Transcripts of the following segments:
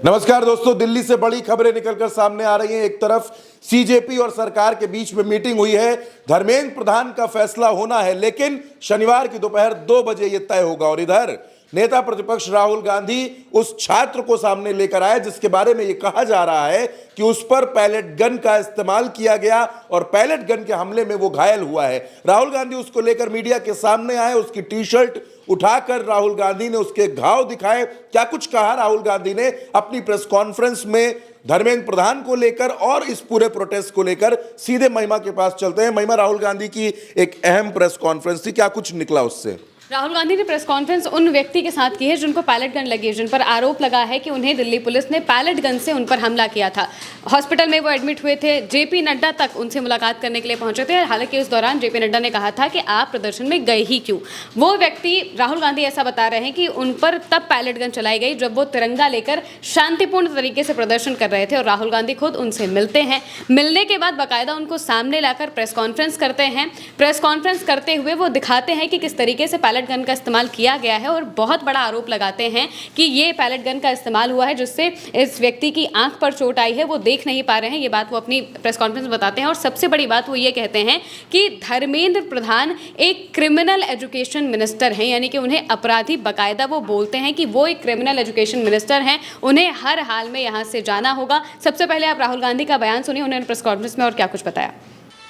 नमस्कार दोस्तों, दिल्ली से बड़ी खबरें निकलकर सामने आ रही हैं। एक तरफ सीजेपी और सरकार के बीच में मीटिंग हुई है, धर्मेंद्र प्रधान का फैसला होना है, लेकिन शनिवार की दोपहर 2 बजे यह तय होगा। और इधर नेता प्रतिपक्ष राहुल गांधी उस छात्र को सामने लेकर आए जिसके बारे में यह कहा जा रहा है कि उस पर पैलेट गन का इस्तेमाल किया गया और पैलेट गन के हमले में वो घायल हुआ है। राहुल गांधी उसको लेकर मीडिया के सामने आए, उसकी टी शर्ट उठाकर राहुल गांधी ने उसके घाव दिखाए। क्या कुछ कहा राहुल गांधी ने अपनी प्रेस कॉन्फ्रेंस में धर्मेंद्र प्रधान को लेकर और इस पूरे प्रोटेस्ट को लेकर? सीधे महिमा के पास चलते हैं। महिमा, राहुल गांधी की एक अहम प्रेस कॉन्फ्रेंस थी, क्या कुछ निकला उससे? राहुल गांधी ने प्रेस कॉन्फ्रेंस उन व्यक्ति के साथ की है जिनको पैलेट गन लगी है, जिन पर आरोप लगा है कि उन्हें दिल्ली पुलिस ने पैलेट गन से उन पर हमला किया था। हॉस्पिटल में वो एडमिट हुए थे। जेपी नड्डा तक उनसे मुलाकात करने के लिए पहुंचे थे। हालांकि उस दौरान जेपी नड्डा ने कहा था कि आप प्रदर्शन में गए ही क्यों। वो व्यक्ति राहुल गांधी ऐसा बता रहे हैं कि उन पर तब पैलेट गन चलाई गई जब वो तिरंगा लेकर शांतिपूर्ण तरीके से प्रदर्शन कर रहे थे और राहुल गांधी खुद उनसे मिलते हैं। मिलने के बाद बाकायदा उनको सामने लाकर प्रेस कॉन्फ्रेंस करते हैं। प्रेस कॉन्फ्रेंस करते हुए वो दिखाते हैं कि किस तरीके से पैलेट गन का इस्तेमाल किया गया है और बहुत बड़ा आरोप लगाते हैं कि ये पैलेट गन का इस्तेमाल हुआ है जिससे इस व्यक्ति की आंख पर चोट आई है, वो देख नहीं पा रहे हैं। ये बात वो अपनी प्रेस कॉन्फ्रेंस में बताते हैं। और सबसे बड़ी बात वो ये कहते हैं कि धर्मेंद्र प्रधान एक क्रिमिनल एजुकेशन मिनिस्टर हैं, यानी कि उन्हें अपराधी बाकायदा वो बोलते हैं कि वो एक क्रिमिनल एजुकेशन मिनिस्टर हैं, उन्हें हर हाल में यहाँ से जाना होगा। सबसे पहले आप राहुल गांधी का बयान सुनिए, उन्होंने प्रेस कॉन्फ्रेंस में और क्या कुछ बताया।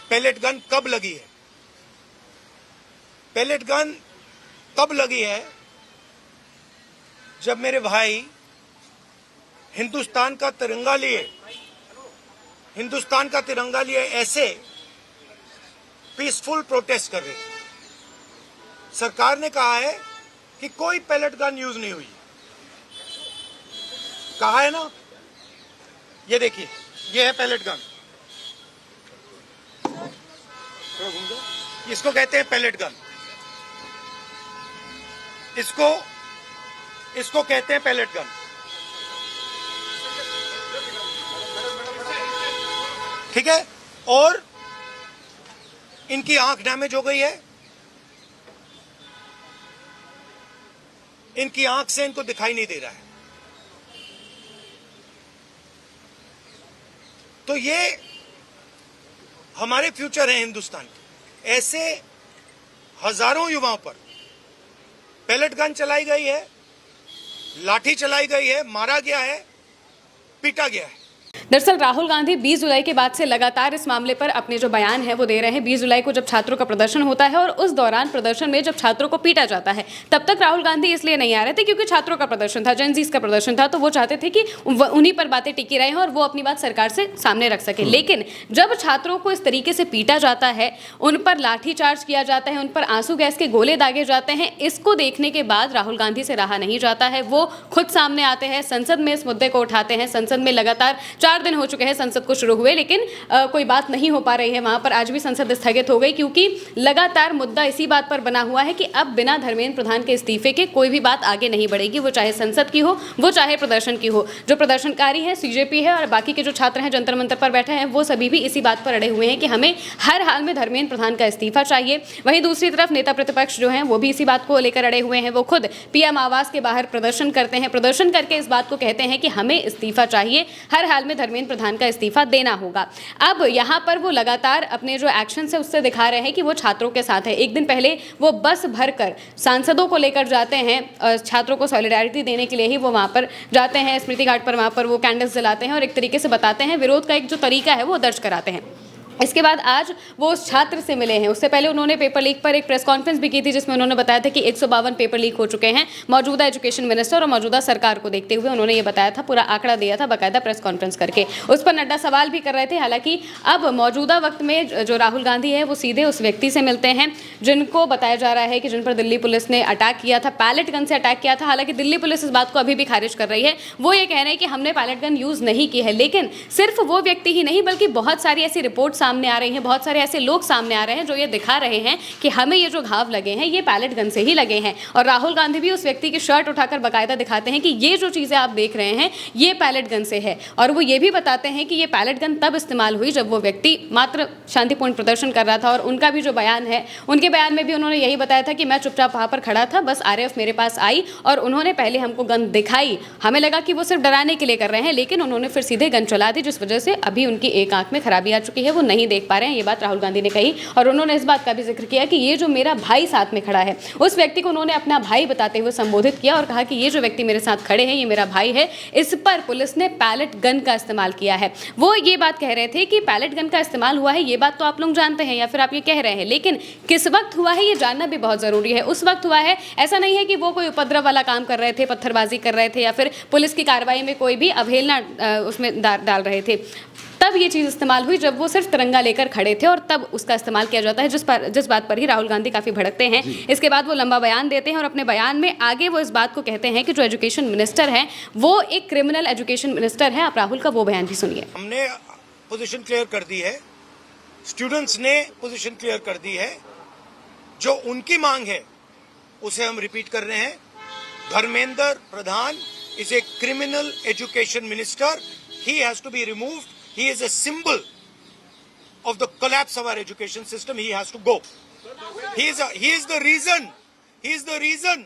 पैलेट गन कब लगी है? पैलेट गन तब लगी है जब मेरे भाई हिंदुस्तान का तिरंगा लिए ऐसे पीसफुल प्रोटेस्ट कर रहे थे। सरकार ने कहा है कि कोई पैलेट गन यूज नहीं हुई, कहा है ना। ये देखिए, ये है पैलेट गन, इसको कहते हैं पैलेट गन, इसको कहते हैं पैलेट गन। ठीक है, और इनकी आंख डैमेज हो गई है, इनकी आंख से इनको दिखाई नहीं दे रहा है। तो ये हमारे फ्यूचर है हिंदुस्तान के। ऐसे हजारों युवाओं पर पैलेट गन चलाई गई है, लाठी चलाई गई है, मारा गया है, पीटा गया है। दरअसल राहुल गांधी 20 जुलाई के बाद से लगातार इस मामले पर अपने जो बयान है वो दे रहे हैं। 20 जुलाई को जब छात्रों का प्रदर्शन होता है और उस दौरान प्रदर्शन में जब छात्रों को पीटा जाता है, तब तक राहुल गांधी इसलिए नहीं आ रहे थे क्योंकि छात्रों का प्रदर्शन था, जेनजीस का प्रदर्शन था, तो वो चाहते थे कि उन्हीं पर बातें टिकी रहें और वो अपनी बात सरकार से सामने रख सके। लेकिन जब छात्रों को इस तरीके से पीटा जाता है, उन पर लाठीचार्ज किया जाता है, उन पर आंसू गैस के गोले दागे जाते हैं, इसको देखने के बाद राहुल गांधी से रहा नहीं जाता है। वो खुद सामने आते हैं, संसद में इस मुद्दे को उठाते हैं। संसद में लगातार 4 दिन हो चुके हैं संसद को शुरू हुए, लेकिन कोई बात नहीं हो पा रही है वहां पर। आज भी संसद स्थगित हो गई क्योंकि लगातार मुद्दा इसी बात पर बना हुआ है कि अब बिना धर्मेंद्र प्रधान के इस्तीफे के कोई भी बात आगे नहीं बढ़ेगी, वो चाहे संसद की हो, वो चाहे प्रदर्शन की हो। जो प्रदर्शनकारी है सीजेपी है और बाकी के जो छात्र हैं जंतर मंतर पर बैठे हैं, वो सभी भी इसी बात पर अड़े हुए हैं कि हमें हर हाल में धर्मेंद्र प्रधान का इस्तीफा चाहिए। वहीं दूसरी तरफ नेता प्रतिपक्ष जो हैं वो भी इसी बात को लेकर अड़े हुए हैं। वो खुद पीएम आवास के बाहर प्रदर्शन करते हैं, प्रदर्शन करके इस बात को कहते हैं कि हमें इस्तीफा चाहिए, हर हाल में धर्मेंद्र प्रधान का इस्तीफा देना होगा। अब यहां पर वो लगातार अपने जो एक्शन है उससे दिखा रहे हैं कि वो छात्रों के साथ है। एक दिन पहले वो बस भरकर सांसदों को लेकर जाते हैं, छात्रों को सॉलिडारिटी देने के लिए ही वो वहां पर जाते हैं, स्मृति घाट पर। वहां पर वो कैंडल्स जलाते हैं और एक तरीके से बताते हैं, विरोध का एक जो तरीका है वो दर्ज कराते हैं। इसके बाद आज वो उस छात्र से मिले हैं। उससे पहले उन्होंने पेपर लीक पर एक प्रेस कॉन्फ्रेंस भी की थी जिसमें उन्होंने बताया था कि 152 पेपर लीक हो चुके हैं। मौजूदा एजुकेशन मिनिस्टर और मौजूदा सरकार को देखते हुए उन्होंने ये बताया था, पूरा आंकड़ा दिया था बाकायदा प्रेस कॉन्फ्रेंस करके। उस पर नड्डा सवाल भी कर रहे थे। हालांकि अब मौजूदा वक्त में जो राहुल गांधी है वो सीधे उस व्यक्ति से मिलते हैं जिनको बताया जा रहा है कि जिन पर दिल्ली पुलिस ने अटैक किया था, पैलेट गन से अटैक किया था। हालांकि दिल्ली पुलिस इस बात को अभी भी खारिज कर रही है। वो ये कह रहे हैं कि हमने पैलेट गन यूज़ नहीं की है, लेकिन सिर्फ वो व्यक्ति ही नहीं बल्कि बहुत सारी ऐसी रिपोर्ट सामने आ रही हैं, बहुत सारे ऐसे लोग सामने आ रहे हैं जो ये दिखा रहे हैं कि हमें ये जो घाव लगे हैं ये पैलेट गन से ही लगे हैं। और राहुल गांधी भी उस व्यक्ति की शर्ट उठाकर बाकायदा दिखाते हैं कि ये जो चीज़ें आप देख रहे हैं ये पैलेट गन से है। और वो ये भी बताते हैं कि ये पैलेट गन तब इस्तेमाल हुई जब वो व्यक्ति मात्र शांतिपूर्ण प्रदर्शन कर रहा था। और उनका भी जो बयान है, उनके बयान में भी उन्होंने यही बताया था कि मैं चुपचाप वहाँ पर खड़ा था, बस आरएएफ मेरे पास आई और उन्होंने पहले हमको गन दिखाई। हमें लगा कि वो सिर्फ डराने के लिए कर रहे हैं, लेकिन उन्होंने फिर सीधे गन चला दी, जिस वजह से अभी उनकी एक आंख में खराबी आ चुकी है, वो नहीं देख पा रहे हैं। ये बात राहुल गांधी ने कही। और उन्होंने इस बात का भी जिक्र किया कि ये जो मेरा भाई साथ में खड़ा है, उस व्यक्ति को उन्होंने अपना भाई बताते हुए संबोधित किया और कहा कि ये जो व्यक्ति मेरे साथ खड़े हैं ये मेरा भाई है, इस पर पुलिस ने पैलेट गन का इस्तेमाल किया है। वो ये बात कह रहे थे कि पैलेट गन का इस्तेमाल हुआ है, ये बात तो आप लोग जानते हैं या फिर आप ये कह रहे हैं, लेकिन किस वक्त हुआ है ये जानना भी बहुत जरूरी है। उस वक्त हुआ है, ऐसा नहीं है कि वो कोई उपद्रव वाला काम कर रहे थे, पत्थरबाजी कर रहे थे या फिर पुलिस की कार्रवाई में कोई भी अवहेलना उसमें डाल रहे थे। तब ये चीज़ इस्तेमाल हुई जब वो सिर्फ तिरंगा लेकर खड़े थे और तब उसका इस्तेमाल किया जाता है, जिस बात पर ही राहुल गांधी काफ़ी भड़कते हैं। इसके बाद वो लंबा बयान देते हैं और अपने बयान में आगे वो इस बात को कहते हैं कि जो एजुकेशन मिनिस्टर है वो एक क्रिमिनल एजुकेशन मिनिस्टर है। आप राहुल का वो बयान भी सुनिए। हमने पोजीशन क्लियर कर दी है, स्टूडेंट्स ने पोजीशन क्लियर कर दी है। जो उनकी मांग है उसे हम रिपीट कर रहे हैं। Dharmendra Pradhan is a criminal education minister, he has to be removed, he is a symbol of the collapse of our education system, he has to go. He is the reason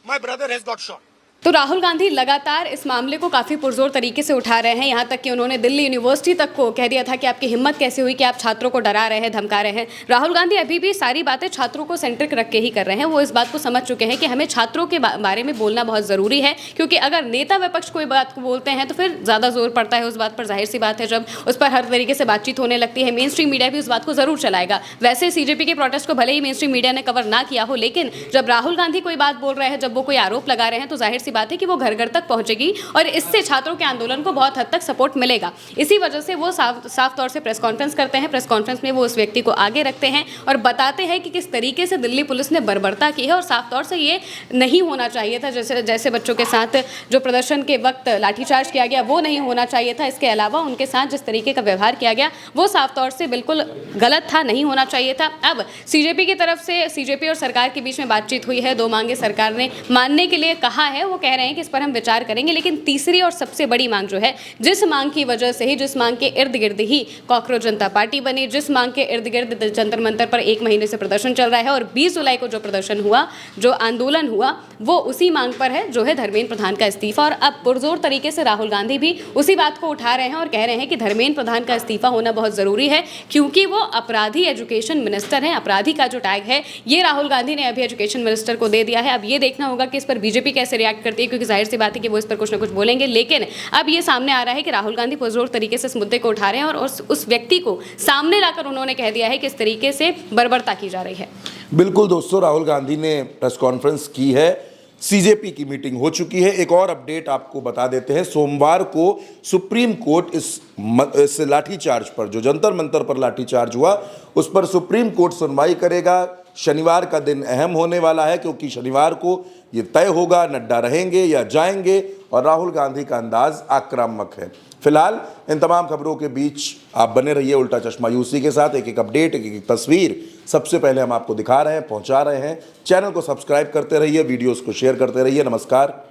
my brother has got shot. तो राहुल गांधी लगातार इस मामले को काफ़ी पुरजोर तरीके से उठा रहे हैं, यहाँ तक कि उन्होंने दिल्ली यूनिवर्सिटी तक को कह दिया था कि आपकी हिम्मत कैसे हुई कि आप छात्रों को डरा रहे हैं, धमका रहे हैं। राहुल गांधी अभी भी सारी बातें छात्रों को सेंट्रिक रख के ही कर रहे हैं। वो इस बात को समझ चुके हैं कि हमें छात्रों के बारे में बोलना बहुत ज़रूरी है, क्योंकि अगर नेता विपक्ष कोई बात को बोलते हैं तो फिर ज़्यादा जोर पड़ता है उस बात पर। जाहिर सी बात है जब उस पर हर तरीके से बातचीत होने लगती है, मेन स्ट्रीम मीडिया भी उस बात को ज़रूर चलाएगा। वैसे सीजेपी के प्रोटेस्ट को भले ही मेन स्ट्रीम मीडिया ने कवर ना किया हो, लेकिन जब राहुल गांधी कोई बात बोल रहे हैं, जब वो कोई आरोप लगा रहे हैं, तो जाहिर सी बात है कि वो घर घर तक पहुंचेगी और इससे छात्रों के आंदोलन को बहुत हद तक सपोर्ट मिलेगा। इसी वजह से वो साफ तौर से प्रेस कॉन्फ्रेंस करते हैं। प्रेस कॉन्फ्रेंस में वो उस व्यक्ति को आगे रखते हैं और बताते हैं कि किस तरीके से दिल्ली पुलिस ने बर्बरता की है और साफ तौर से ये नहीं होना चाहिए था। जैसे बच्चों के साथ जो प्रदर्शन के वक्त लाठीचार्ज किया गया वो नहीं होना चाहिए था। इसके अलावा उनके साथ जिस तरीके का व्यवहार किया गया वो साफ तौर से बिल्कुल गलत था, नहीं होना चाहिए था। अब सीजेपी की तरफ से सीजेपी और सरकार के बीच में बातचीत हुई है, 2 मांगे सरकार ने मानने के लिए कहा है। वो कह रहे हैं कि इस पर हम विचार करेंगे, लेकिन तीसरी और सबसे बड़ी मांग जो है, जिस मांग की वजह से ही, जिस मांग के इर्द गिर्द ही कॉकरोच जनता पार्टी बनी, जिस मांग के इर्द गिर्द जंतर मंतर पर 1 महीने से प्रदर्शन चल रहा है और 20 जुलाई को जो प्रदर्शन हुआ, जो आंदोलन हुआ, वो उसी मांग पर है, जो है धर्मेंद्र प्रधान का इस्तीफा। और अब पुरजोर तरीके से राहुल गांधी भी उसी बात को उठा रहे हैं और कह रहे हैं कि धर्मेंद्र प्रधान का इस्तीफा होना बहुत जरूरी है, क्योंकि वो अपराधी एजुकेशन मिनिस्टर हैं। अपराधी का जो टैग है ये राहुल गांधी ने अभी एजुकेशन मिनिस्टर को दे दिया है। अब ये देखना होगा कि इस पर बीजेपी कैसे रिएक्ट करती है, क्योंकि जाहिर सी बात है कि वो इस पर कुछ ना कुछ बोलेंगे। लेकिन अब ये सामने आ रहा है कि राहुल गांधी पुरजोर तरीके से इस मुद्दे को उठा रहे हैं और उस व्यक्ति को सामने लाकर उन्होंने कह दिया है कि इस तरीके से बर्बरता की जा रही है। बिल्कुल दोस्तों, राहुल गांधी ने प्रेस कॉन्फ्रेंस की है, सीजेपी की मीटिंग हो चुकी है। एक और अपडेट आपको बता देते हैं, सोमवार को सुप्रीम कोर्ट इस लाठीचार्ज पर, जो जंतर मंतर पर लाठीचार्ज हुआ, उस पर सुप्रीम कोर्ट सुनवाई करेगा। शनिवार का दिन अहम होने वाला है, क्योंकि शनिवार को ये तय होगा नड्डा रहेंगे या जाएंगे, और राहुल गांधी का अंदाज आक्रामक है। फिलहाल इन तमाम खबरों के बीच आप बने रहिए उल्टा चश्मा यूसी के साथ। एक एक अपडेट, एक एक तस्वीर सबसे पहले हम आपको दिखा रहे हैं, पहुंचा रहे हैं। चैनल को सब्सक्राइब करते रहिए, वीडियोस को शेयर करते रहिए। नमस्कार।